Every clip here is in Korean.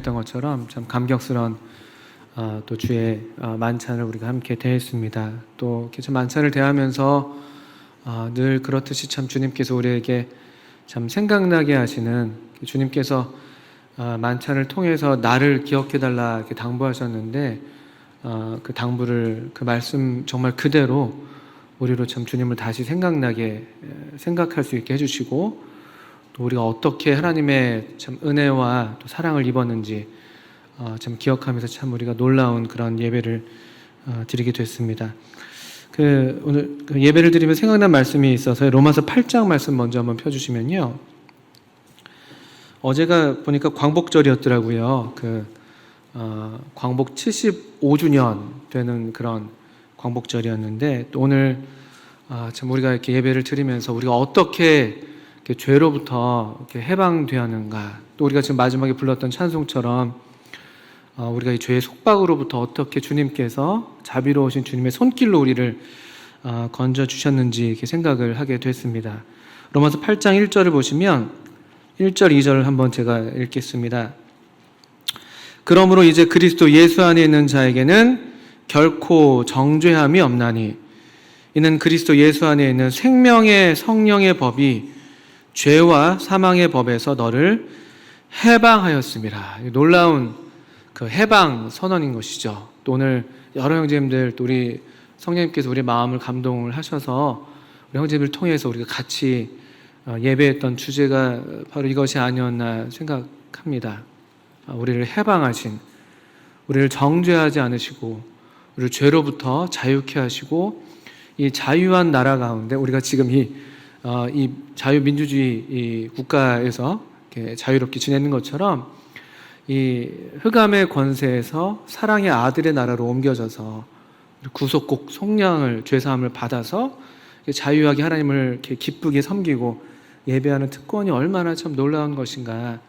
했던 것처럼 참 감격스러운 또 주의 만찬을 우리가 함께 대했습니다. 또 이렇게 참 만찬을 대하면서 늘 그렇듯이 참 주님께서 우리에게 참 생각나게 하시는 주님께서 만찬을 통해서 나를 기억해달라 이렇게 당부하셨는데 그 당부를 그 말씀 정말 그대로 우리로 참 주님을 다시 생각할 수 있게 해주시고 또 우리가 어떻게 하나님의 참 은혜와 또 사랑을 입었는지 참 기억하면서 참 우리가 놀라운 그런 예배를 드리게 됐습니다. 오늘 예배를 드리면 생각난 말씀이 있어서 로마서 8장 말씀 먼저 한번 펴주시면요. 어제가 보니까 광복절이었더라고요. 광복 75주년 되는 그런 광복절이었는데 또 오늘 참 우리가 이렇게 예배를 드리면서 우리가 어떻게 이렇게 죄로부터 이렇게 해방되었는가, 또 우리가 지금 마지막에 불렀던 찬송처럼 우리가 이 죄의 속박으로부터 어떻게 주님께서 자비로우신 주님의 손길로 우리를 건져 주셨는지 이렇게 생각을 하게 됐습니다. 로마서 8장 1절을 보시면 1절 2절을 한번 제가 읽겠습니다. 그러므로 이제 그리스도 예수 안에 있는 자에게는 결코 정죄함이 없나니 이는 그리스도 예수 안에 있는 생명의 성령의 법이 죄와 사망의 법에서 너를 해방하였습니다. 놀라운 그 해방 선언인 것이죠. 또 오늘 여러 형제님들, 또 우리 성령님께서 우리 마음을 감동을 하셔서 우리 형제님을 통해서 우리가 같이 예배했던 주제가 바로 이것이 아니었나 생각합니다. 우리를 해방하신, 우리를 정죄하지 않으시고 우리를 죄로부터 자유케 하시고 이 자유한 나라 가운데 우리가 지금 이 자유민주주의 이 국가에서 이렇게 자유롭게 지내는 것처럼 이 흑암의 권세에서 사랑의 아들의 나라로 옮겨져서 구속국 속량을 죄사함을 받아서 자유하게 하나님을 이렇게 기쁘게 섬기고 예배하는 특권이 얼마나 참 놀라운 것인가.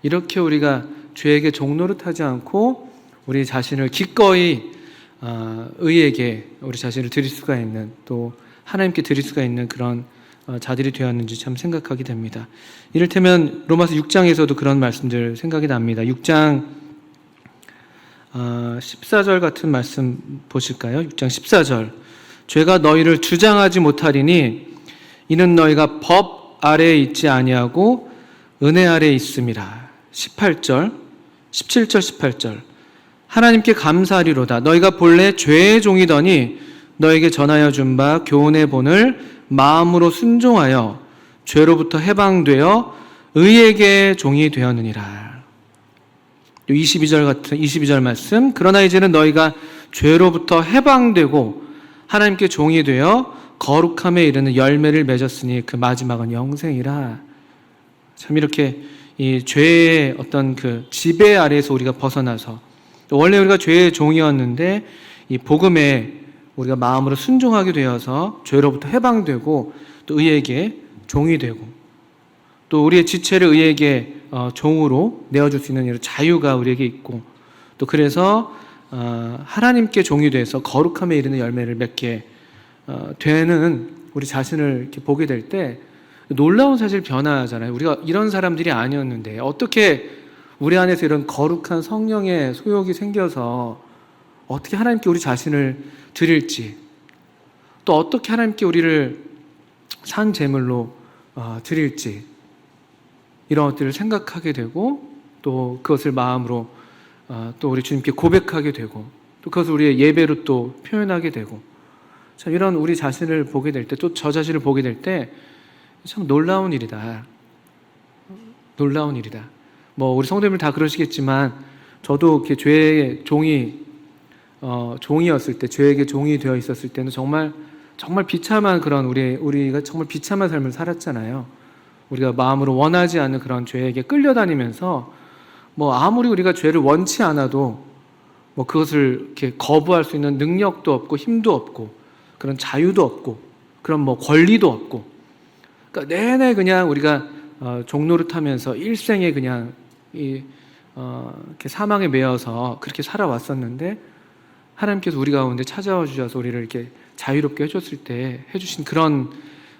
이렇게 우리가 죄에게 종노릇하지 않고 우리 자신을 기꺼이 의에게 우리 자신을 드릴 수가 있는, 또 하나님께 드릴 수가 있는 그런 자들이 되었는지 참 생각하게 됩니다. 이를테면 로마서 6장에서도 그런 말씀들 생각이 납니다. 6장 14절 같은 말씀 보실까요? 6장 14절. 죄가 너희를 주장하지 못하리니 이는 너희가 법 아래에 있지 아니하고 은혜 아래에 있음이라. 17절 18절. 하나님께 감사하리로다. 너희가 본래 죄의 종이더니 너에게 전하여 준 바 교훈의 본을 마음으로 순종하여 죄로부터 해방되어 의에게 종이 되었느니라. 22절 말씀. 그러나 이제는 너희가 죄로부터 해방되고 하나님께 종이 되어 거룩함에 이르는 열매를 맺었으니 그 마지막은 영생이라. 참 이렇게 이 죄의 어떤 그 지배 아래에서 우리가 벗어나서, 원래 우리가 죄의 종이었는데 이 복음에 우리가 마음으로 순종하게 되어서 죄로부터 해방되고 또 의에게 종이 되고 또 우리의 지체를 의에게 종으로 내어줄 수 있는 이런 자유가 우리에게 있고, 또 그래서 하나님께 종이 돼서 거룩함에 이르는 열매를 맺게 되는 우리 자신을 이렇게 보게 될 때 놀라운 사실 변화잖아요. 우리가 이런 사람들이 아니었는데 어떻게 우리 안에서 이런 거룩한 성령의 소욕이 생겨서 어떻게 하나님께 우리 자신을 드릴지, 또 어떻게 하나님께 우리를 산 제물로 드릴지, 이런 것들을 생각하게 되고 또 그것을 마음으로 또 우리 주님께 고백하게 되고 또 그것을 우리의 예배로 또 표현하게 되고, 참 이런 우리 자신을 보게 될 때, 또 저 자신을 보게 될 때 참 놀라운 일이다. 놀라운 일이다. 우리 성도님들 다 그러시겠지만 저도 이렇게 죄의 종이었을 때, 죄에게 종이 되어 있었을 때는 정말 비참한 그런 우리가 정말 비참한 삶을 살았잖아요. 우리가 마음으로 원하지 않는 그런 죄에게 끌려다니면서 아무리 우리가 죄를 원치 않아도 그것을 이렇게 거부할 수 있는 능력도 없고 힘도 없고 그런 자유도 없고 그런 권리도 없고, 그러니까 내내 그냥 우리가 종노릇하면서 일생에 그냥 이렇게 사망에 매여서 그렇게 살아왔었는데 하나님께서 우리 가운데 찾아와 주셔서 우리를 이렇게 자유롭게 해줬을 때 해주신 그런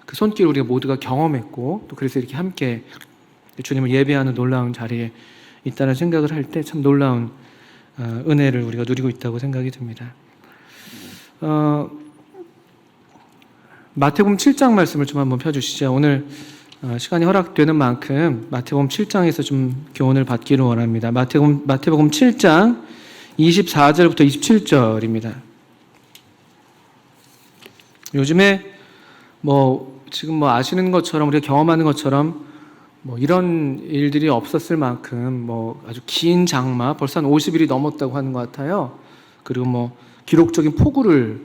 그 손길 우리가 모두가 경험했고, 또 그래서 이렇게 함께 주님을 예배하는 놀라운 자리에 있다는 생각을 할 때 참 놀라운 은혜를 우리가 누리고 있다고 생각이 듭니다. 마태복음 7장 말씀을 좀 한번 펴주시죠. 오늘 시간이 허락되는 만큼 마태복음 7장에서 좀 교훈을 받기를 원합니다. 마태복음 7장 24절부터 27절입니다. 요즘에 지금 아시는 것처럼 우리가 경험하는 것처럼 이런 일들이 없었을 만큼 아주 긴 장마, 벌써 한 50일이 넘었다고 하는 것 같아요. 그리고 기록적인 폭우를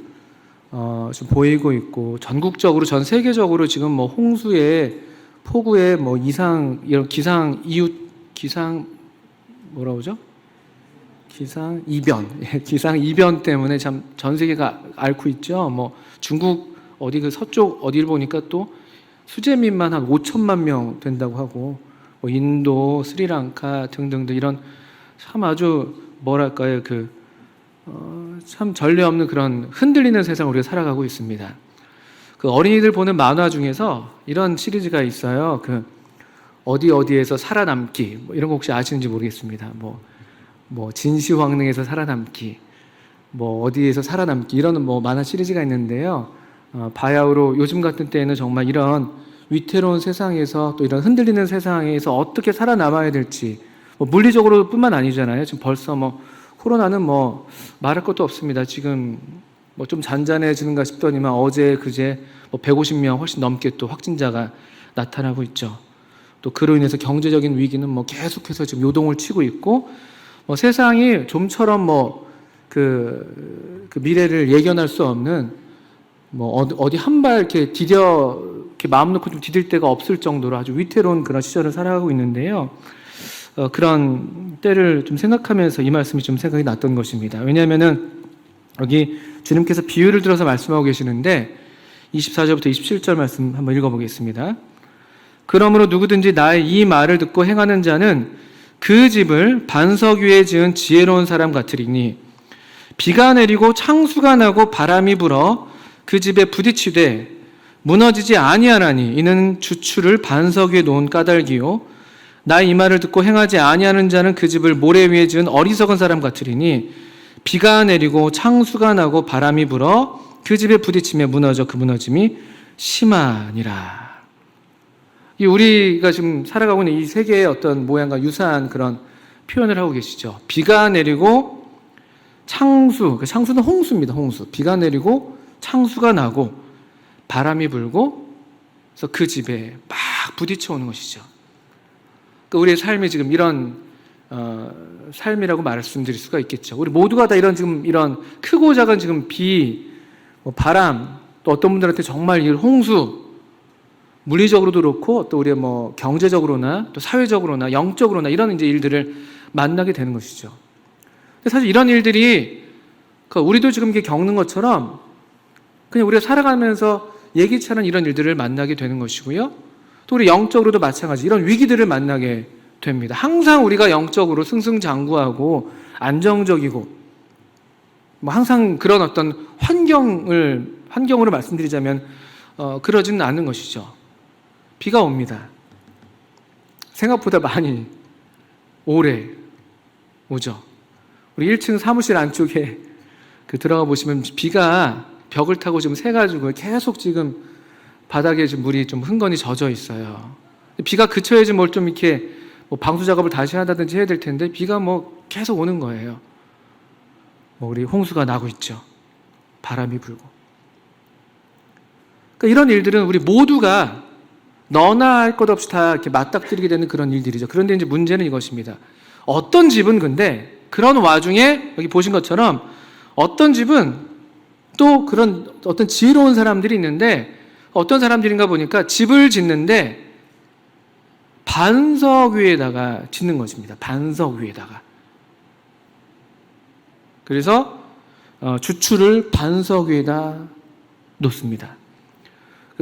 좀 보이고 있고, 전국적으로 전 세계적으로 지금 홍수에 폭우에 이상 이런 기상 이변 때문에 참 전 세계가 앓고 있죠. 중국 어디 그 서쪽 어디를 보니까 또 수재민만 한 5천만 명 된다고 하고, 인도, 스리랑카 등등등 이런 참 아주 뭐랄까요, 참 전례 없는 그런 흔들리는 세상을 우리가 살아가고 있습니다. 그 어린이들 보는 만화 중에서 이런 시리즈가 있어요. 어디에서 살아남기, 이런 거 혹시 아시는지 모르겠습니다. 진시황릉에서 살아남기, 어디에서 살아남기, 이런 만화 시리즈가 있는데요. 바야흐로 요즘 같은 때에는 정말 이런 위태로운 세상에서, 또 이런 흔들리는 세상에서 어떻게 살아남아야 될지, 물리적으로 뿐만 아니잖아요. 지금 벌써 코로나는 말할 것도 없습니다. 지금 좀 잔잔해지는가 싶더니만 어제 그제 150명 훨씬 넘게 또 확진자가 나타나고 있죠. 또 그로 인해서 경제적인 위기는 계속해서 지금 요동을 치고 있고, 세상이 좀처럼 그 미래를 예견할 수 없는 어디 한 발 이렇게 이렇게 마음 놓고 좀 디딜 데가 없을 정도로 아주 위태로운 그런 시절을 살아가고 있는데요. 그런 때를 좀 생각하면서 이 말씀이 좀 생각이 났던 것입니다. 왜냐하면은 여기 주님께서 비유를 들어서 말씀하고 계시는데 24절부터 27절 말씀 한번 읽어보겠습니다. 그러므로 누구든지 나의 이 말을 듣고 행하는 자는 그 집을 반석 위에 지은 지혜로운 사람 같으리니, 비가 내리고 창수가 나고 바람이 불어 그 집에 부딪히되 무너지지 아니하나니 이는 주추를 반석 위에 놓은 까닭이요 나의 이 말을 듣고 행하지 아니하는 자는 그 집을 모래 위에 지은 어리석은 사람 같으리니, 비가 내리고 창수가 나고 바람이 불어 그 집에 부딪히며 무너져 그 무너짐이 심하니라. 우리가 지금 살아가고 있는 이 세계의 어떤 모양과 유사한 그런 표현을 하고 계시죠. 비가 내리고 창수는 홍수입니다. 홍수. 비가 내리고 창수가 나고 바람이 불고, 그래서 그 집에 막 부딪혀 오는 것이죠. 우리의 삶이 지금 이런 삶이라고 말씀드릴 수가 있겠죠. 우리 모두가 다 이런 크고 작은 지금 비, 바람, 또 어떤 분들한테 정말 이 홍수, 물리적으로도 그렇고 또 우리의 경제적으로나 또 사회적으로나 영적으로나 이런 이제 일들을 만나게 되는 것이죠. 근데 사실 이런 일들이 우리도 지금 이렇게 겪는 것처럼 그냥 우리가 살아가면서 예기치 않은 이런 일들을 만나게 되는 것이고요. 또 우리 영적으로도 마찬가지 이런 위기들을 만나게 됩니다. 항상 우리가 영적으로 승승장구하고 안정적이고 항상 그런 어떤 환경으로 말씀드리자면 그러지는 않은 것이죠. 비가 옵니다. 생각보다 많이 오래 오죠. 우리 1층 사무실 안쪽에 들어가 보시면 비가 벽을 타고 지금 새가지고 계속 지금 바닥에 지금 물이 좀 흥건히 젖어 있어요. 비가 그쳐야지 좀 이렇게 방수 작업을 다시 하다든지 해야 될 텐데 비가 계속 오는 거예요. 우리 홍수가 나고 있죠. 바람이 불고. 그러니까 이런 일들은 우리 모두가 너나 할 것 없이 다 이렇게 맞닥뜨리게 되는 그런 일들이죠. 그런데 이제 문제는 이것입니다. 어떤 집은 근데 그런 와중에 여기 보신 것처럼 어떤 집은 또 그런 어떤 지혜로운 사람들이 있는데, 어떤 사람들인가 보니까 집을 짓는데 반석 위에다가 짓는 것입니다. 반석 위에다가. 그래서 주추를 반석 위에다 놓습니다.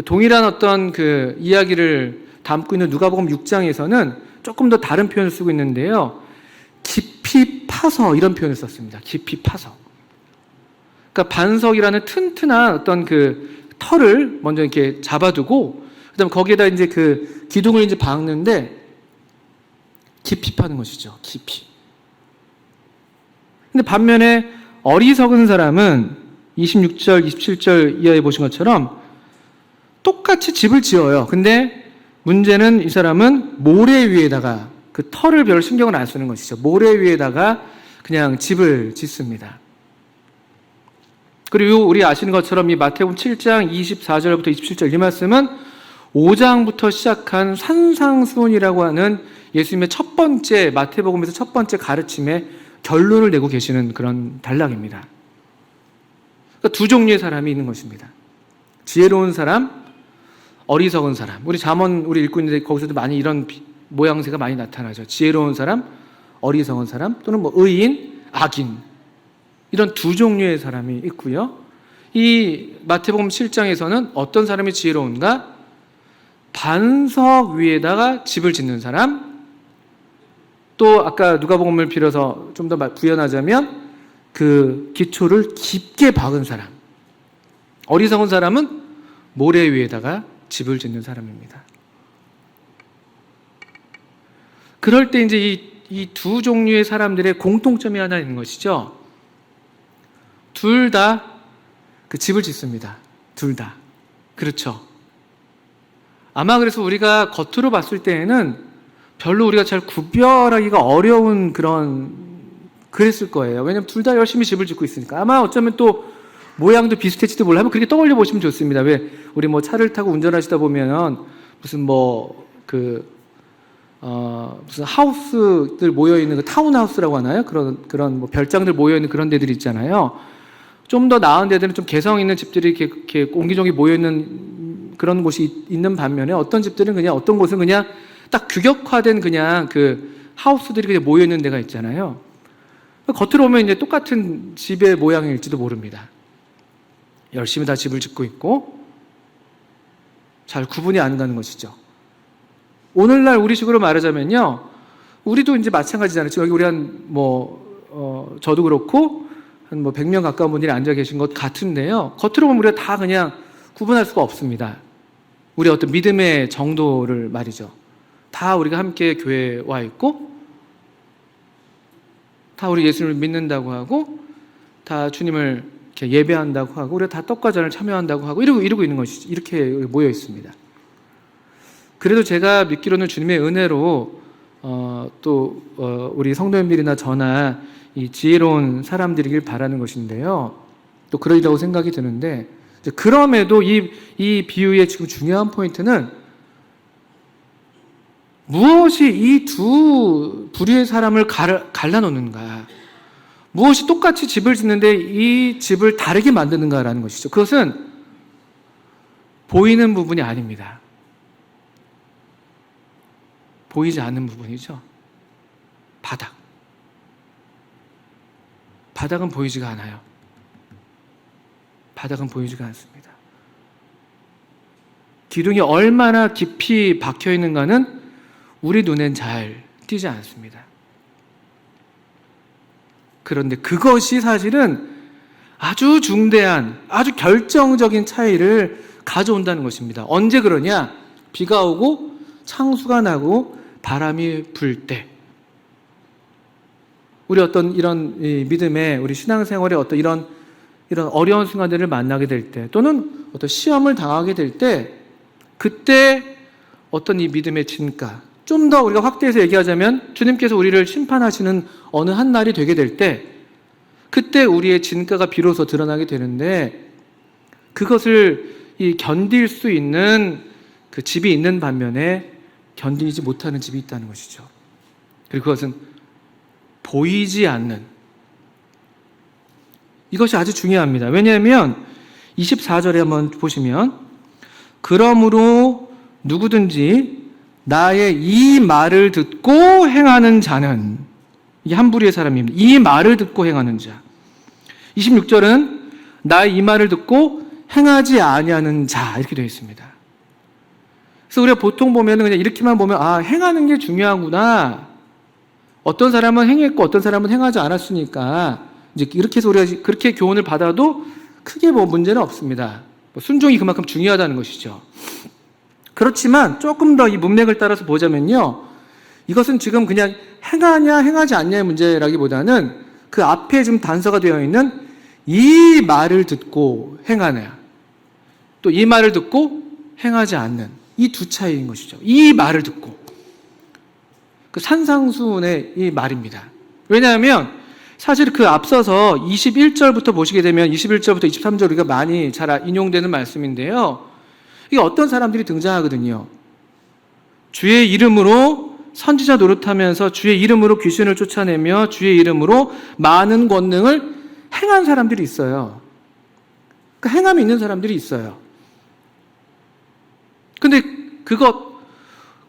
동일한 어떤 이야기를 담고 있는 누가복음 6장에서는 조금 더 다른 표현을 쓰고 있는데요. 깊이 파서 이런 표현을 썼습니다. 깊이 파서. 그러니까 반석이라는 튼튼한 어떤 털을 먼저 이렇게 잡아두고, 그다음 거기에다 이제 기둥을 이제 박는데 깊이 파는 것이죠. 깊이. 근데 반면에 어리석은 사람은 26절, 27절 이하에 보신 것처럼 똑같이 집을 지어요. 근데 문제는 이 사람은 모래 위에다가 그 터를 별 신경을 안 쓰는 것이죠. 모래 위에다가 그냥 집을 짓습니다. 그리고 우리 아시는 것처럼 이 마태복음 7장 24절부터 27절 이 말씀은 5장부터 시작한 산상수훈이라고 하는 예수님의 첫 번째, 마태복음에서 첫 번째 가르침에 결론을 내고 계시는 그런 단락입니다. 그러니까 두 종류의 사람이 있는 것입니다. 지혜로운 사람, 어리석은 사람. 우리 잠언 우리 읽고 있는데 거기서도 많이 이런 모양새가 많이 나타나죠. 지혜로운 사람, 어리석은 사람, 또는 뭐 의인, 악인. 이런 두 종류의 사람이 있고요. 이 마태복음 7장에서는 어떤 사람이 지혜로운가? 반석 위에다가 집을 짓는 사람, 또 아까 누가복음을 빌어서 좀 더 부연하자면 그 기초를 깊게 박은 사람. 어리석은 사람은 모래 위에다가 집을 짓는 사람입니다. 그럴 때 이제 이 두 종류의 사람들의 공통점이 하나 있는 것이죠. 둘 다 그 집을 짓습니다. 둘 다. 그렇죠. 아마 그래서 우리가 겉으로 봤을 때에는 별로 우리가 잘 구별하기가 어려운 그랬을 거예요. 왜냐하면 둘 다 열심히 집을 짓고 있으니까. 아마 어쩌면 또 모양도 비슷할지도 몰라. 한번 그렇게 떠올려 보시면 좋습니다. 왜 우리 뭐 차를 타고 운전하시다 보면 무슨 무슨 하우스들 모여 있는 그 타운하우스라고 하나요? 그런 뭐 별장들 모여 있는 그런 데들 있잖아요. 좀 더 나은 데들은 좀 개성 있는 집들이 이렇게 옹기종기 모여 있는 그런 곳이 있는 반면에 어떤 집들은 그냥 어떤 곳은 그냥 딱 규격화된 그냥 그 하우스들이 그냥 모여 있는 데가 있잖아요. 겉으로 보면 이제 똑같은 집의 모양일지도 모릅니다. 열심히 다 집을 짓고 있고 잘 구분이 안 가는 것이죠. 오늘날 우리식으로 말하자면요, 우리도 이제 마찬가지잖아요. 지금 여기 우리 저도 그렇고 한 100명 가까운 분들이 앉아 계신 것 같은데요. 겉으로 보면 우리가 다 그냥 구분할 수가 없습니다. 우리 어떤 믿음의 정도를 말이죠. 다 우리가 함께 교회에 와 있고, 다 우리 예수님을 믿는다고 하고, 다 주님을 이렇게 예배한다고 하고, 우리가 다 떡과 잔을 참여한다고 하고, 이러고 있는 것이죠. 이렇게 모여 있습니다. 그래도 제가 믿기로는 주님의 은혜로 우리 성도님들이나 저나 이 지혜로운 사람들이길 바라는 것인데요. 또 그러리라고 생각이 드는데, 그럼에도 이 비유의 지금 중요한 포인트는 무엇이 이 두 부류의 사람을 갈라놓는가, 무엇이 똑같이 집을 짓는데 이 집을 다르게 만드는가라는 것이죠. 그것은 보이는 부분이 아닙니다. 보이지 않는 부분이죠. 바닥은 보이지가 않아요. 바닥은 보이지가 않습니다. 기둥이 얼마나 깊이 박혀 있는가는 우리 눈엔 잘 띄지 않습니다. 그런데 그것이 사실은 아주 중대한, 아주 결정적인 차이를 가져온다는 것입니다. 언제 그러냐? 비가 오고 창수가 나고 바람이 불 때, 우리 어떤 이런 믿음의 우리 신앙생활의 어떤 이런 어려운 순간들을 만나게 될 때, 또는 어떤 시험을 당하게 될 때, 그때 어떤 이 믿음의 진가, 좀 더 우리가 확대해서 얘기하자면 주님께서 우리를 심판하시는 어느 한 날이 되게 될 때, 그때 우리의 진가가 비로소 드러나게 되는데, 그것을 견딜 수 있는 그 집이 있는 반면에 견디지 못하는 집이 있다는 것이죠. 그리고 그것은 보이지 않는, 이것이 아주 중요합니다. 왜냐하면 24절에 한번 보시면, 그러므로 누구든지 나의 이 말을 듣고 행하는 자는, 이게 한 부류의 사람입니다. 이 말을 듣고 행하는 자. 26절은 나의 이 말을 듣고 행하지 아니하는 자, 이렇게 되어 있습니다. 그래서 우리가 보통 보면 그냥 이렇게만 보면 행하는 게 중요하구나. 어떤 사람은 행했고 어떤 사람은 행하지 않았으니까 이제 이렇게 해서 우리가 그렇게 교훈을 받아도 크게 문제는 없습니다. 순종이 그만큼 중요하다는 것이죠. 그렇지만 조금 더 이 문맥을 따라서 보자면요, 이것은 지금 그냥 행하냐 행하지 않냐의 문제라기보다는 그 앞에 지금 단서가 되어 있는 이 말을 듣고 행하냐, 또 이 말을 듣고 행하지 않는 이 두 차이인 것이죠. 이 말을 듣고, 그 산상수훈의 이 말입니다. 왜냐하면 사실 그 앞서서 21절부터 보시게 되면 21절부터 23절 우리가 많이 잘 인용되는 말씀인데요. 이게 어떤 사람들이 등장하거든요. 주의 이름으로 선지자 노릇하면서 주의 이름으로 귀신을 쫓아내며 주의 이름으로 많은 권능을 행한 사람들이 있어요. 그 행함이 있는 사람들이 있어요. 근데 그것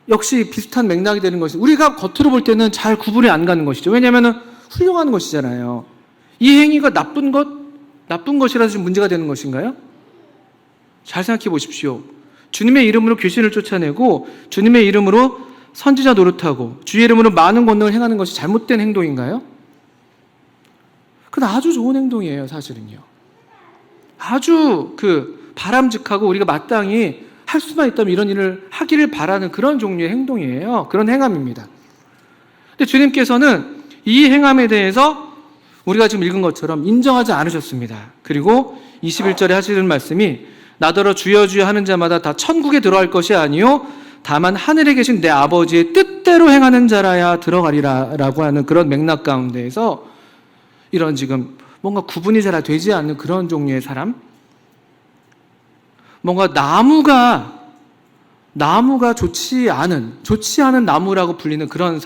역시 비슷한 맥락이 되는 것이, 우리가 겉으로 볼 때는 잘 구분이 안 가는 것이죠. 왜냐하면 훌륭한 것이잖아요. 이 행위가 나쁜 것이라서 지금 문제가 되는 것인가요? 잘 생각해 보십시오. 주님의 이름으로 귀신을 쫓아내고 주님의 이름으로 선지자 노릇하고 주의 이름으로 많은 권능을 행하는 것이 잘못된 행동인가요? 그건 아주 좋은 행동이에요, 사실은요. 아주 바람직하고 우리가 마땅히 할 수만 있다면 이런 일을 하기를 바라는 그런 종류의 행동이에요. 그런 행함입니다. 근데 주님께서는 이 행함에 대해서 우리가 지금 읽은 것처럼 인정하지 않으셨습니다. 그리고 21절에 하시는 말씀이 나더러 주여 주여 하는 자마다 다 천국에 들어갈 것이 아니요 다만 하늘에 계신 내 아버지의 뜻대로 행하는 자라야 들어가리라 라고 하는 그런 맥락 가운데에서 이런 지금 뭔가 구분이 잘 되지 않는 그런 종류의 사람, 뭔가 나무가 좋지 않은 나무라고 불리는 그런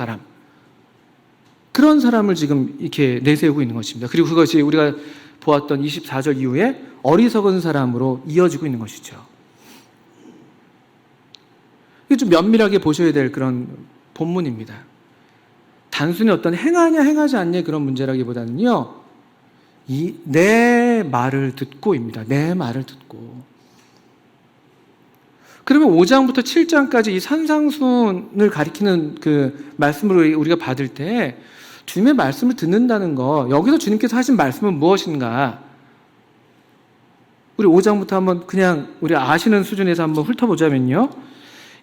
사람을 지금 이렇게 내세우고 있는 것입니다. 그리고 그것이 우리가 보았던 24절 이후에 어리석은 사람으로 이어지고 있는 것이죠. 이게 좀 면밀하게 보셔야 될 그런 본문입니다. 단순히 어떤 행하냐 행하지 않냐의 그런 문제라기보다는요, 내 말을 듣고입니다. 내 말을 듣고. 그러면 5장부터 7장까지 이 산상순을 가리키는 그 말씀을 우리가 받을 때 주님의 말씀을 듣는다는 거, 여기서 주님께서 하신 말씀은 무엇인가? 우리 5장부터 한번 그냥 우리 아시는 수준에서 한번 훑어보자면요.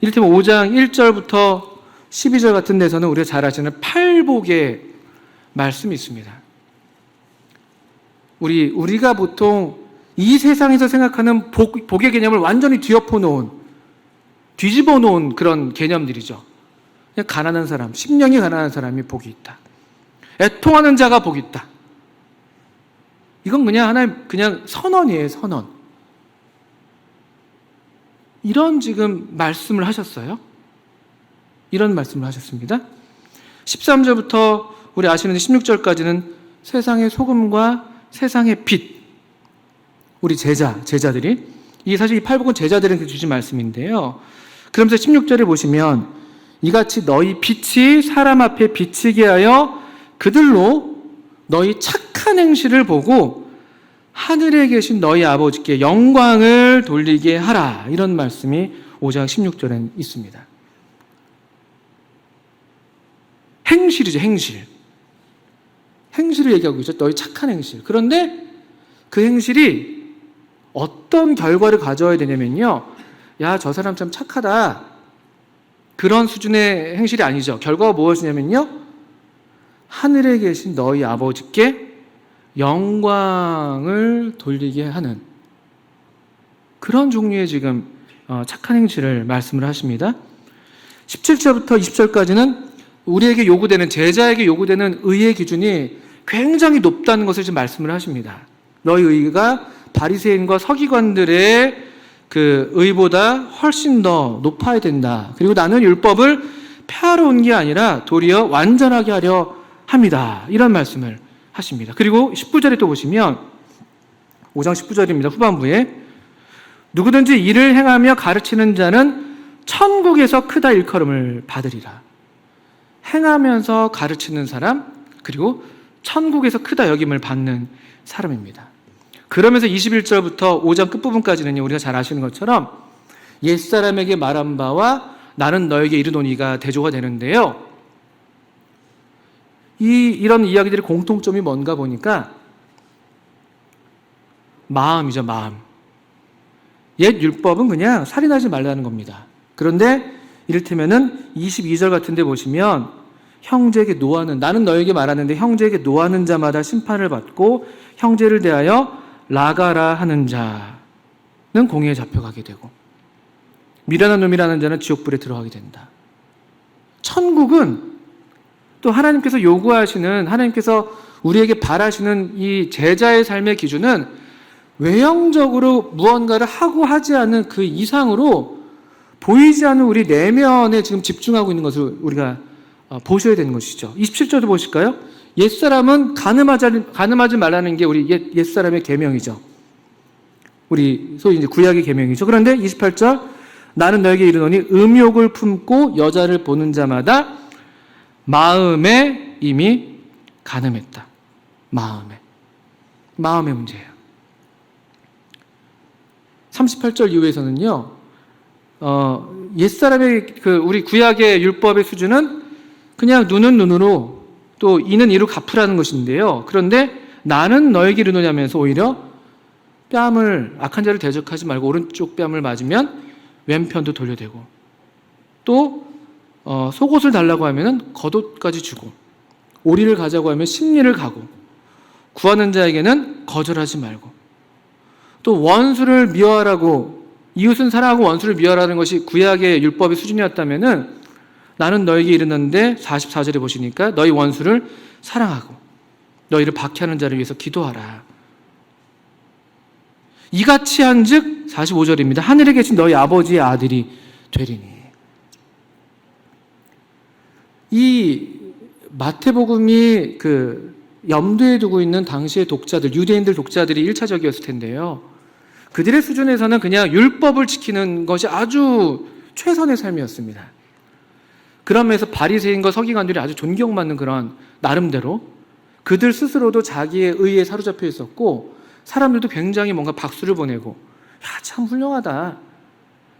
이를테면 5장 1절부터 12절 같은 데서는 우리가 잘 아시는 팔복의 말씀이 있습니다. 우리가 보통 이 세상에서 생각하는 복의 개념을 완전히 뒤집어 놓은 그런 개념들이죠. 그냥 가난한 사람, 심령이 가난한 사람이 복이 있다. 애통하는 자가 복이 있다. 이건 그냥 선언이에요, 선언. 이런 지금 말씀을 하셨어요. 이런 말씀을 하셨습니다. 13절부터 우리 아시는 16절까지는 세상의 소금과 세상의 빛. 우리 제자들이. 이게 사실 이 팔복은 제자들에게 주신 말씀인데요. 그러면서 16절에 보시면 이같이 너희 빛이 사람 앞에 비치게 하여 그들로 너희 착한 행실을 보고 하늘에 계신 너희 아버지께 영광을 돌리게 하라. 이런 말씀이 5장 16절에 있습니다. 행실이죠, 행실. 행실을 얘기하고 있죠. 너희 착한 행실. 그런데 그 행실이 어떤 결과를 가져야 되냐면요. 야, 저 사람 참 착하다. 그런 수준의 행실이 아니죠. 결과가 무엇이냐면요. 하늘에 계신 너희 아버지께 영광을 돌리게 하는 그런 종류의 지금 착한 행실을 말씀을 하십니다. 17절부터 20절까지는 우리에게 요구되는, 제자에게 요구되는 의의 기준이 굉장히 높다는 것을 지금 말씀을 하십니다. 너희 의가 바리새인과 서기관들의 그 의보다 훨씬 더 높아야 된다. 그리고 나는 율법을 폐하러 온 게 아니라 도리어 완전하게 하려 합니다. 이런 말씀을 하십니다. 그리고 19절에 또 보시면 5장 19절입니다. 후반부에 누구든지 일을 행하며 가르치는 자는 천국에서 크다 일컬음을 받으리라. 행하면서 가르치는 사람, 그리고 천국에서 크다 여김을 받는 사람입니다. 그러면서 21절부터 5장 끝부분까지는요, 우리가 잘 아시는 것처럼 옛사람에게 말한 바와 나는 너에게 이르노니가 대조가 되는데요. 이런 이야기들의 공통점이 뭔가 보니까 마음이죠, 마음. 옛 율법은 그냥 살인하지 말라는 겁니다. 그런데 이를테면은 22절 같은 데 보시면 형제에게 노하는, 나는 너에게 말하는데 형제에게 노하는 자마다 심판을 받고 형제를 대하여 라가라 하는 자는 공회에 잡혀가게 되고 미련한 놈이라는 자는 지옥불에 들어가게 된다. 천국은 또 하나님께서 요구하시는, 하나님께서 우리에게 바라시는 이 제자의 삶의 기준은 외형적으로 무언가를 하고 하지 않는 그 이상으로 보이지 않는 우리 내면에 지금 집중하고 있는 것을 우리가 보셔야 되는 것이죠. 27절도 보실까요? 옛사람은 간음하지 말라는 게 우리 옛사람의 계명이죠. 우리 소위 이제 구약의 계명이죠. 그런데 28절, 나는 너에게 이르노니 음욕을 품고 여자를 보는 자마다 마음에 이미 간음했다. 마음의 문제예요. 38절 이후에서는요, 옛사람의 우리 구약의 율법의 수준은 그냥 눈은 눈으로 또 이는 이로 갚으라는 것인데요. 그런데 나는 너에게 이르노냐면서 오히려 악한 자를 대적하지 말고 오른쪽 뺨을 맞으면 왼편도 돌려대고 또 속옷을 달라고 하면 겉옷까지 주고 오리를 가자고 하면 심리를 가고 구하는 자에게는 거절하지 말고 또 원수를 미워하라고, 이웃은 사랑하고 원수를 미워하라는 것이 구약의 율법의 수준이었다면은 나는 너에게 이르는데 44절에 보시니까 너희 원수를 사랑하고 너희를 박해하는 자를 위해서 기도하라. 이같이 한즉 45절입니다. 하늘에 계신 너희 아버지의 아들이 되리니. 이 마태복음이 염두에 두고 있는 당시의 독자들, 유대인들 독자들이 1차적이었을 텐데요. 그들의 수준에서는 그냥 율법을 지키는 것이 아주 최선의 삶이었습니다. 그런 면에서 바리새인과 서기관들이 아주 존경받는 그런 나름대로 그들 스스로도 자기의 의에 사로잡혀 있었고 사람들도 굉장히 뭔가 박수를 보내고 참 훌륭하다.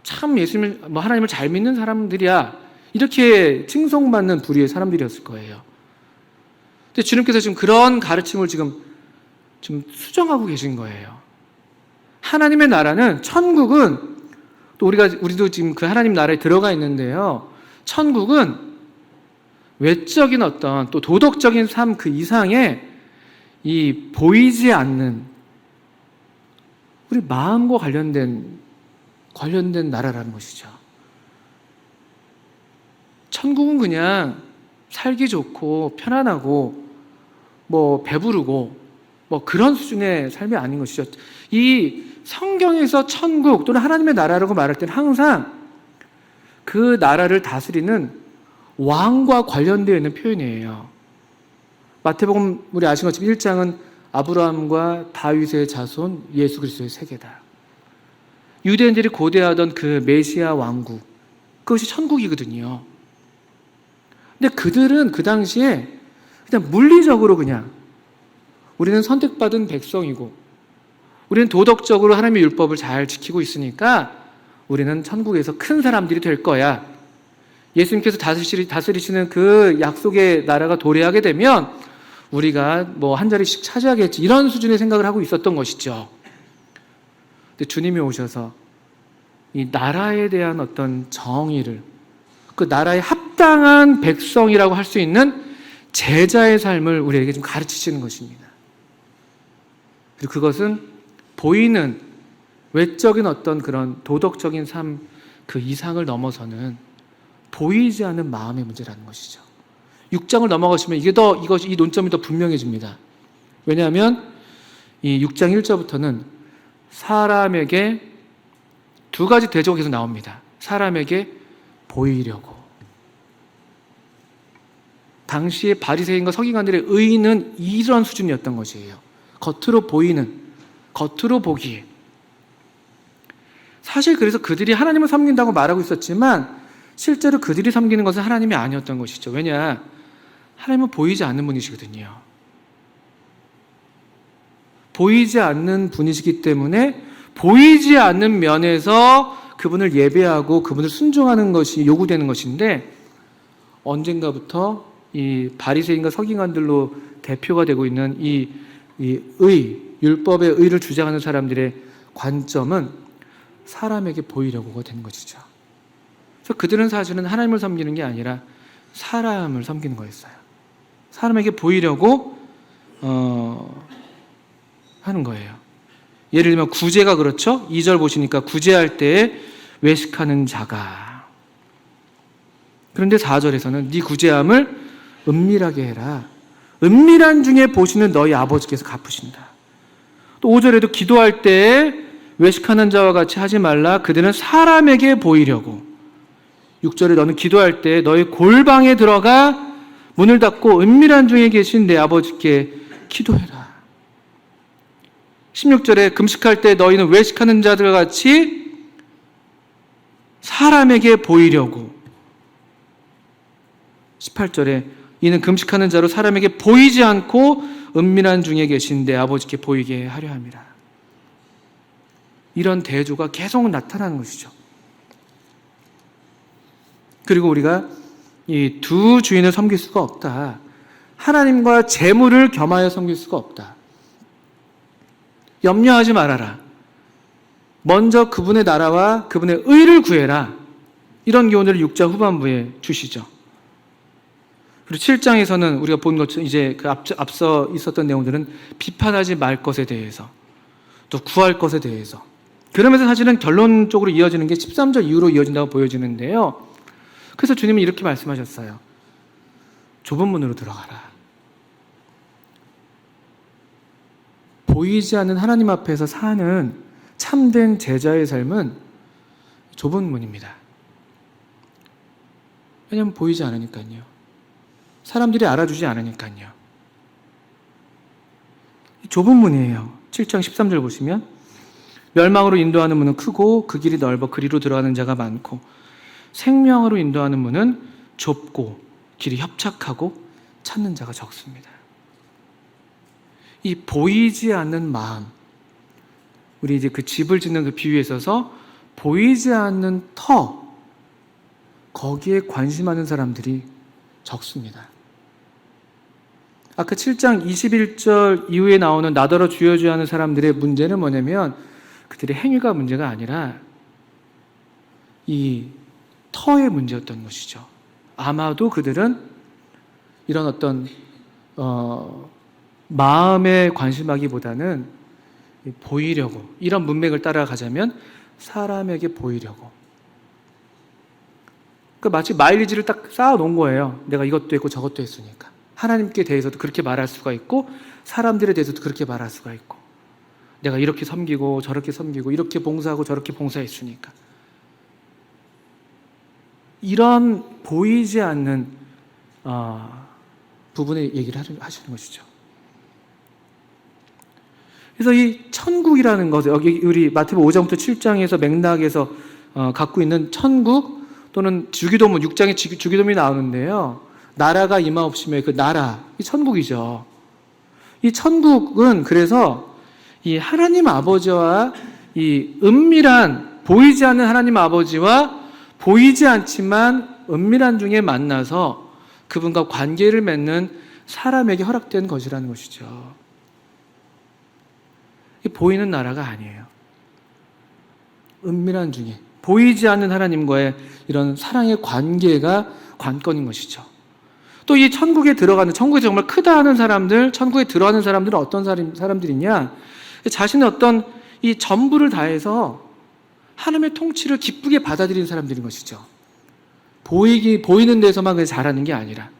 참 예수님을 하나님을 잘 믿는 사람들이야. 이렇게 칭송받는 부류의 사람들이었을 거예요. 근데 주님께서 지금 그런 가르침을 지금 수정하고 계신 거예요. 하나님의 나라는, 천국은 또 우리도 지금 그 하나님 나라에 들어가 있는데요. 천국은 외적인 어떤 또 도덕적인 삶 그 이상의 이 보이지 않는 우리 마음과 관련된 나라라는 것이죠. 천국은 그냥 살기 좋고 편안하고 배부르고 그런 수준의 삶이 아닌 것이죠. 이 성경에서 천국 또는 하나님의 나라라고 말할 때는 항상 그 나라를 다스리는 왕과 관련되어 있는 표현이에요. 마태복음 우리 아시는 것처럼 1장은 아브라함과 다윗의 자손 예수 그리스도의 세계다. 유대인들이 고대하던 그 메시아 왕국, 그것이 천국이거든요. 근데 그들은 그 당시에 그냥 물리적으로 그냥 우리는 선택받은 백성이고 우리는 도덕적으로 하나님의 율법을 잘 지키고 있으니까 우리는 천국에서 큰 사람들이 될 거야. 예수님께서 다스리시는 그 약속의 나라가 도래하게 되면 우리가 한 자리씩 차지하겠지, 이런 수준의 생각을 하고 있었던 것이죠. 근데 주님이 오셔서 이 나라에 대한 어떤 정의를, 그 나라에 합당한 백성이라고 할 수 있는 제자의 삶을 우리에게 좀 가르치시는 것입니다. 그리고 그것은 보이는 외적인 어떤 그런 도덕적인 삶 그 이상을 넘어서는 보이지 않는 마음의 문제라는 것이죠. 6장을 넘어가시면 이 논점이 더 분명해집니다. 왜냐하면 이 6장 1절부터는 사람에게 두 가지 대조가 계속 나옵니다. 사람에게 보이려고. 당시의 바리새인과 서기관들의 의의는 이런 수준이었던 것이에요. 겉으로 보기. 사실 그래서 그들이 하나님을 섬긴다고 말하고 있었지만 실제로 그들이 섬기는 것은 하나님이 아니었던 것이죠. 왜냐? 하나님은 보이지 않는 분이시거든요. 보이지 않는 분이시기 때문에 보이지 않는 면에서 그분을 예배하고 그분을 순종하는 것이 요구되는 것인데, 언젠가부터 이 바리새인과 서기관들로 대표가 되고 있는 이 율법의 의를 주장하는 사람들의 관점은 사람에게 보이려고가 된 것이죠. 그래서 그들은 사실은 하나님을 섬기는 게 아니라 사람을 섬기는 거였어요. 사람에게 보이려고 하는 거예요. 예를 들면 구제가 그렇죠. 2절 보시니까 구제할 때에 외식하는 자가. 그런데 4절에서는 네 구제함을 은밀하게 해라. 은밀한 중에 보시는 너희 아버지께서 갚으신다. 또 5절에도 기도할 때에 외식하는 자와 같이 하지 말라. 그들은 사람에게 보이려고. 6절에 너는 기도할 때 너희 골방에 들어가 문을 닫고 은밀한 중에 계신 내 아버지께 기도해라. 16절에 금식할 때 너희는 외식하는 자들과 같이 사람에게 보이려고. 18절에 이는 금식하는 자로 사람에게 보이지 않고 은밀한 중에 계신 내 아버지께 보이게 하려 함이라. 이런 대조가 계속 나타나는 것이죠. 그리고 우리가 이 두 주인을 섬길 수가 없다. 하나님과 재물을 겸하여 섬길 수가 없다. 염려하지 말아라. 먼저 그분의 나라와 그분의 의를 구해라. 이런 교훈을 6장 후반부에 주시죠. 그리고 7장에서는 우리가 본 것처럼 이제 그 앞서 있었던 내용들은 비판하지 말 것에 대해서, 또 구할 것에 대해서. 그러면서 사실은 결론적으로 이어지는 게 13절 이후로 이어진다고 보여지는데요. 그래서 주님은 이렇게 말씀하셨어요. 좁은 문으로 들어가라. 보이지 않는 하나님 앞에서 사는 참된 제자의 삶은 좁은 문입니다. 왜냐하면 보이지 않으니까요. 사람들이 알아주지 않으니까요. 좁은 문이에요. 7장 13절 보시면 멸망으로 인도하는 문은 크고 그 길이 넓어 그리로 들어가는 자가 많고 생명으로 인도하는 문은 좁고 길이 협착하고 찾는 자가 적습니다. 이 보이지 않는 마음, 우리 이제 그 집을 짓는 그 비유에 있어서 보이지 않는 터, 거기에 관심하는 사람들이 적습니다. 아까 7장 21절 이후에 나오는 나더러 주여 주여 하는 사람들의 문제는 뭐냐면 그들의 행위가 문제가 아니라 이 터의 문제였던 것이죠. 아마도 그들은 이런 어떤 마음에 관심하기보다는 보이려고, 이런 문맥을 따라가자면 사람에게 보이려고. 그러니까 마치 마일리지를 딱 쌓아놓은 거예요. 내가 이것도 했고 저것도 했으니까. 하나님께 대해서도 그렇게 말할 수가 있고 사람들에 대해서도 그렇게 말할 수가 있고 내가 이렇게 섬기고 저렇게 섬기고 이렇게 봉사하고 저렇게 봉사했으니까. 이런 보이지 않는 부분의 얘기를 하시는 것이죠. 그래서 이 천국이라는 것을 여기 우리 마태복음 5장부터 7장에서 맥락에서 갖고 있는 천국 또는 주기도문 6장에 주기도문이 나오는데요. 나라가 임하옵시며 그 나라, 이 천국이죠. 이 천국은 그래서 이 하나님 아버지와 이 은밀한 보이지 않는 하나님 아버지와 보이지 않지만 은밀한 중에 만나서 그분과 관계를 맺는 사람에게 허락된 것이라는 것이죠. 보이는 나라가 아니에요. 은밀한 중에 보이지 않는 하나님과의 이런 사랑의 관계가 관건인 것이죠. 또 이 천국에 들어가는, 천국이 정말 크다 하는 사람들, 천국에 들어가는 사람들은 어떤 사람들이냐? 자신의 어떤 이 전부를 다해서 하나님의 통치를 기쁘게 받아들이는 사람들인 것이죠. 보이는 데서만 그냥 잘하는 게 아니라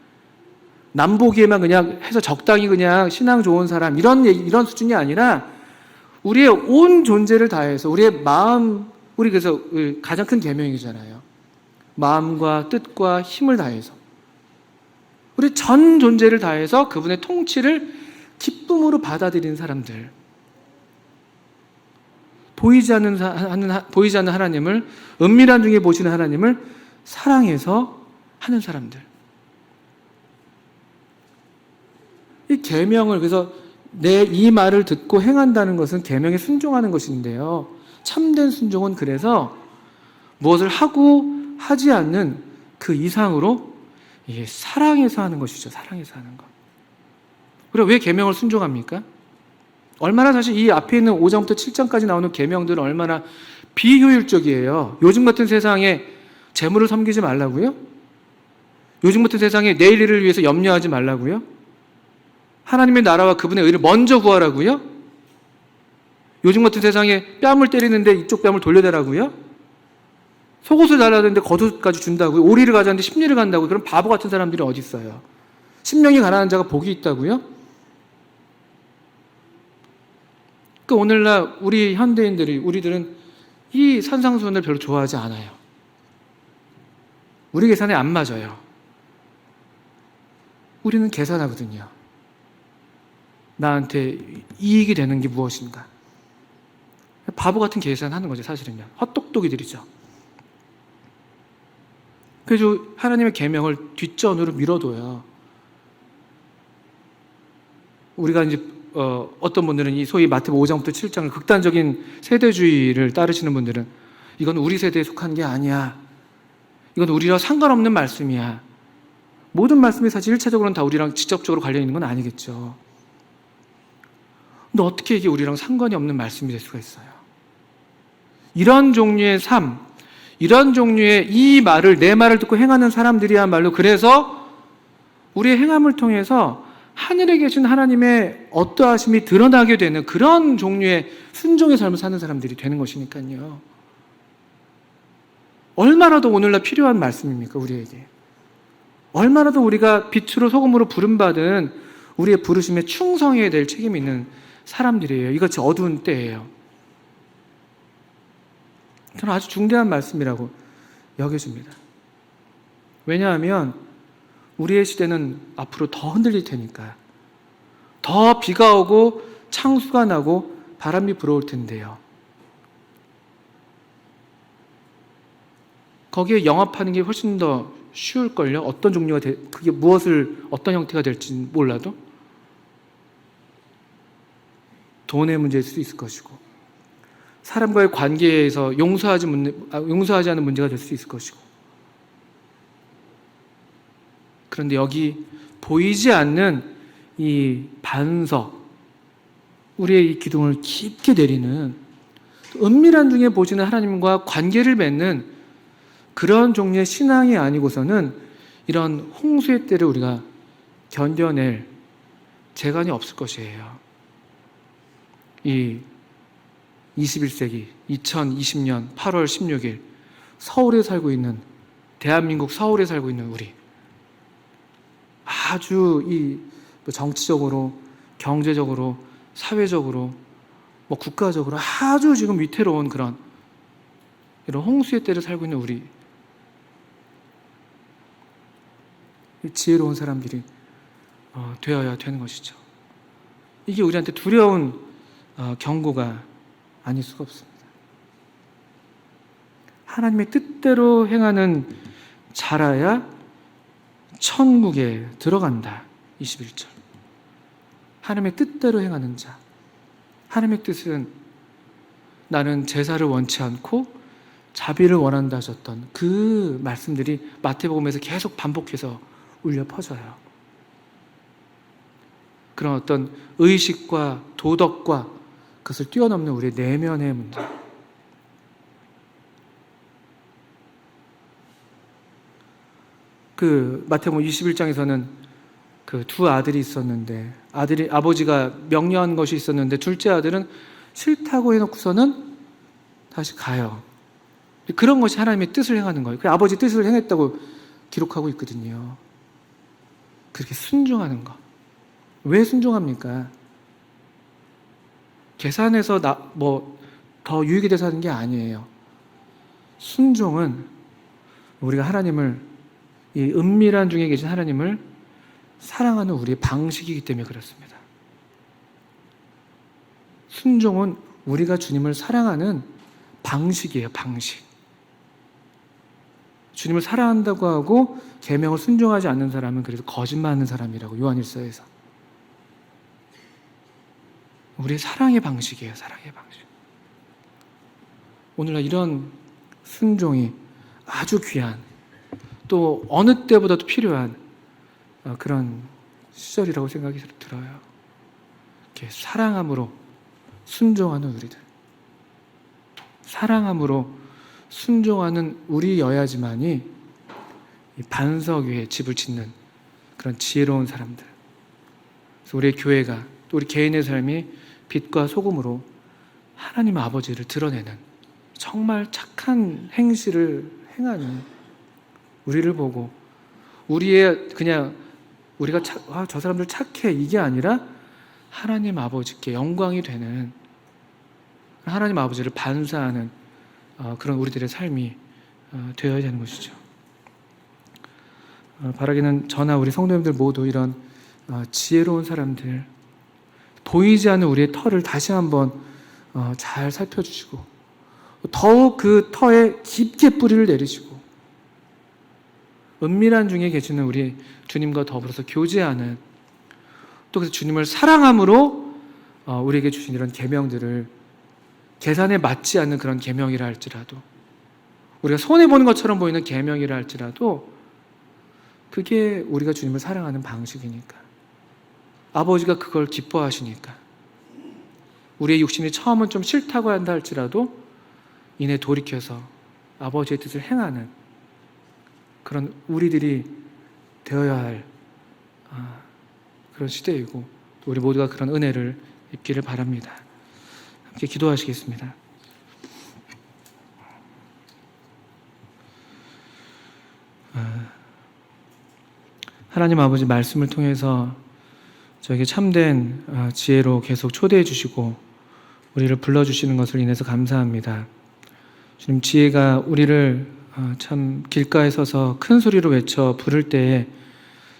남 보기에만 그냥 해서 적당히 그냥 신앙 좋은 사람 이런 수준이 아니라 우리의 온 존재를 다해서 우리의 마음, 우리 그래서 가장 큰 계명이잖아요. 마음과 뜻과 힘을 다해서 우리 전 존재를 다해서 그분의 통치를 기쁨으로 받아들이는 사람들. 보이지 않는 하나님을, 은밀한 중에 보시는 하나님을 사랑해서 하는 사람들. 이 계명을, 그래서 내 이 말을 듣고 행한다는 것은 계명에 순종하는 것인데요. 참된 순종은 그래서 무엇을 하고 하지 않는 그 이상으로 이게 사랑해서 하는 것이죠. 사랑해서 하는 것. 그리고 왜 계명을 순종합니까? 얼마나 사실 이 앞에 있는 5장부터 7장까지 나오는 계명들은 얼마나 비효율적이에요. 요즘 같은 세상에 재물을 섬기지 말라고요? 요즘 같은 세상에 내일 일을 위해서 염려하지 말라고요? 하나님의 나라와 그분의 의를 먼저 구하라고요? 요즘 같은 세상에 뺨을 때리는데 이쪽 뺨을 돌려대라고요? 속옷을 달라야 되는데 겉옷까지 준다고요? 오리를 가자는데 십리를 간다고요? 그럼 바보 같은 사람들이 어디 있어요? 심령이 가난한 자가 복이 있다고요? 그 오늘날 우리 현대인들이, 우리들은 이 산상수훈을 별로 좋아하지 않아요. 우리 계산에 안 맞아요. 우리는 계산하거든요. 나한테 이익이 되는 게 무엇인가? 바보 같은 계산하는 거죠, 사실은요. 헛똑똑이들이죠. 그래서 하나님의 계명을 뒷전으로 밀어둬요. 우리가 이제 어떤 분들은 이 소위 마태복음 5장부터 7장을 극단적인 세대주의를 따르시는 분들은 이건 우리 세대에 속한 게 아니야. 이건 우리랑 상관없는 말씀이야. 모든 말씀이 사실 1차적으로는 다 우리랑 직접적으로 관련 있는 건 아니겠죠. 근데 어떻게 이게 우리랑 상관이 없는 말씀이 될 수가 있어요? 이런 종류의 삶, 이런 종류의 이 말을, 내 말을 듣고 행하는 사람들이야말로 그래서 우리의 행함을 통해서 하늘에 계신 하나님의 어떠하심이 드러나게 되는 그런 종류의 순종의 삶을 사는 사람들이 되는 것이니까요. 얼마나 더 오늘날 필요한 말씀입니까, 우리에게? 얼마나 더 우리가 빛으로 소금으로 부름받은 우리의 부르심에 충성해야 될 책임이 있는 사람들이에요. 이것이 어두운 때예요. 저는 아주 중대한 말씀이라고 여겨집니다. 왜냐하면 우리의 시대는 앞으로 더 흔들릴 테니까요. 더 비가 오고 창수가 나고 바람이 불어올 텐데요. 거기에 영합하는 게 훨씬 더 쉬울걸요. 어떤 종류가 그게 무엇을 어떤 형태가 될지 몰라도 돈의 문제일 수도 있을 것이고 사람과의 관계에서 용서하지 않는 문제가 될 수도 있을 것이고 그런데 여기 보이지 않는 이 반석 우리의 이 기둥을 깊게 내리는 은밀한 중에 보시는 하나님과 관계를 맺는 그런 종류의 신앙이 아니고서는 이런 홍수의 때를 우리가 견뎌낼 재간이 없을 것이에요. 이 21세기 2020년 8월 16일 서울에 살고 있는 대한민국 서울에 살고 있는 우리 아주 이 정치적으로 경제적으로 사회적으로 국가적으로 아주 지금 위태로운 그런 이런 홍수의 때를 살고 있는 우리 지혜로운 사람들이 되어야 되는 것이죠. 이게 우리한테 두려운 경고가 아닐 수가 없습니다. 하나님의 뜻대로 행하는 자라야 천국에 들어간다. 21절. 하나님의 뜻대로 행하는 자. 하나님의 뜻은 나는 제사를 원치 않고 자비를 원한다 하셨던 그 말씀들이 마태복음에서 계속 반복해서 울려 퍼져요. 그런 어떤 의식과 도덕과 그것을 뛰어넘는 우리의 내면의 문제. 그 마태복음 21장에서는 그 두 아들이 있었는데 아버지가 명령한 것이 있었는데 둘째 아들은 싫다고 해놓고서는 다시 가요. 그런 것이 하나님의 뜻을 행하는 거예요. 아버지 뜻을 행했다고 기록하고 있거든요. 그렇게 순종하는 것. 왜 순종합니까? 계산해서 더 유익이 돼서 하는 게 아니에요. 순종은 우리가 하나님을 이 은밀한 중에 계신 하나님을 사랑하는 우리의 방식이기 때문에 그렇습니다. 순종은 우리가 주님을 사랑하는 방식이에요. 방식. 주님을 사랑한다고 하고 계명을 순종하지 않는 사람은 그래서 거짓말하는 사람이라고 요한일서에서. 우리의 사랑의 방식이에요. 사랑의 방식. 오늘날 이런 순종이 아주 귀한 또 어느 때보다도 필요한 그런 시절이라고 생각이 들어요. 이렇게 사랑함으로 순종하는 우리들. 사랑함으로 순종하는 우리여야지만이 이 반석 위에 집을 짓는 그런 지혜로운 사람들. 그래서 우리의 교회가 또 우리 개인의 삶이 빛과 소금으로 하나님 아버지를 드러내는 정말 착한 행실을 행하는 우리를 보고 우리의 그냥 우리가 저 사람들 착해 이게 아니라 하나님 아버지께 영광이 되는 하나님 아버지를 반사하는 그런 우리들의 삶이 되어야 되는 것이죠. 바라기는 저나 우리 성도님들 모두 이런 지혜로운 사람들, 보이지 않는 우리의 터를 다시 한번 잘 살펴주시고 더욱 그 터에 깊게 뿌리를 내리시고 은밀한 중에 계시는 우리 주님과 더불어서 교제하는, 또 그래서 주님을 사랑함으로 우리에게 주신 이런 계명들을 계산에 맞지 않는 그런 계명이라 할지라도, 우리가 손해보는 것처럼 보이는 계명이라 할지라도 그게 우리가 주님을 사랑하는 방식이니까, 아버지가 그걸 기뻐하시니까, 우리의 육신이 처음은 좀 싫다고 한다 할지라도 이내 돌이켜서 아버지의 뜻을 행하는 그런 우리들이 되어야 할 그런 시대이고, 또 우리 모두가 그런 은혜를 입기를 바랍니다. 함께 기도하시겠습니다. 하나님 아버지 말씀을 통해서 저에게 참된 지혜로 계속 초대해 주시고 우리를 불러주시는 것을 인해서 감사합니다. 주님, 지혜가 우리를 참 길가에 서서 큰 소리로 외쳐 부를 때에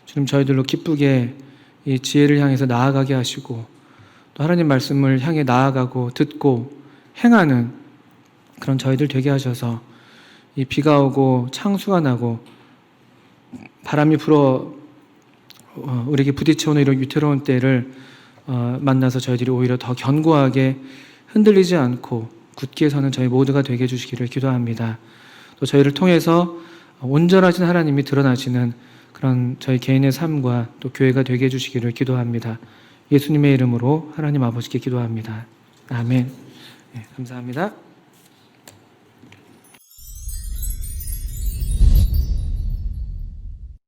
주님 저희들로 기쁘게 이 지혜를 향해서 나아가게 하시고, 또 하나님 말씀을 향해 나아가고 듣고 행하는 그런 저희들 되게 하셔서 이 비가 오고 창수가 나고 바람이 불어 우리에게 부딪혀오는 이런 위태로운 때를 만나서 저희들이 오히려 더 견고하게 흔들리지 않고 굳게 서는 저희 모두가 되게 해주시기를 기도합니다. 또 저희를 통해서 온전하신 하나님이 드러나시는 그런 저희 개인의 삶과 또 교회가 되게 해주시기를 기도합니다. 예수님의 이름으로 하나님 아버지께 기도합니다. 아멘. 네, 감사합니다.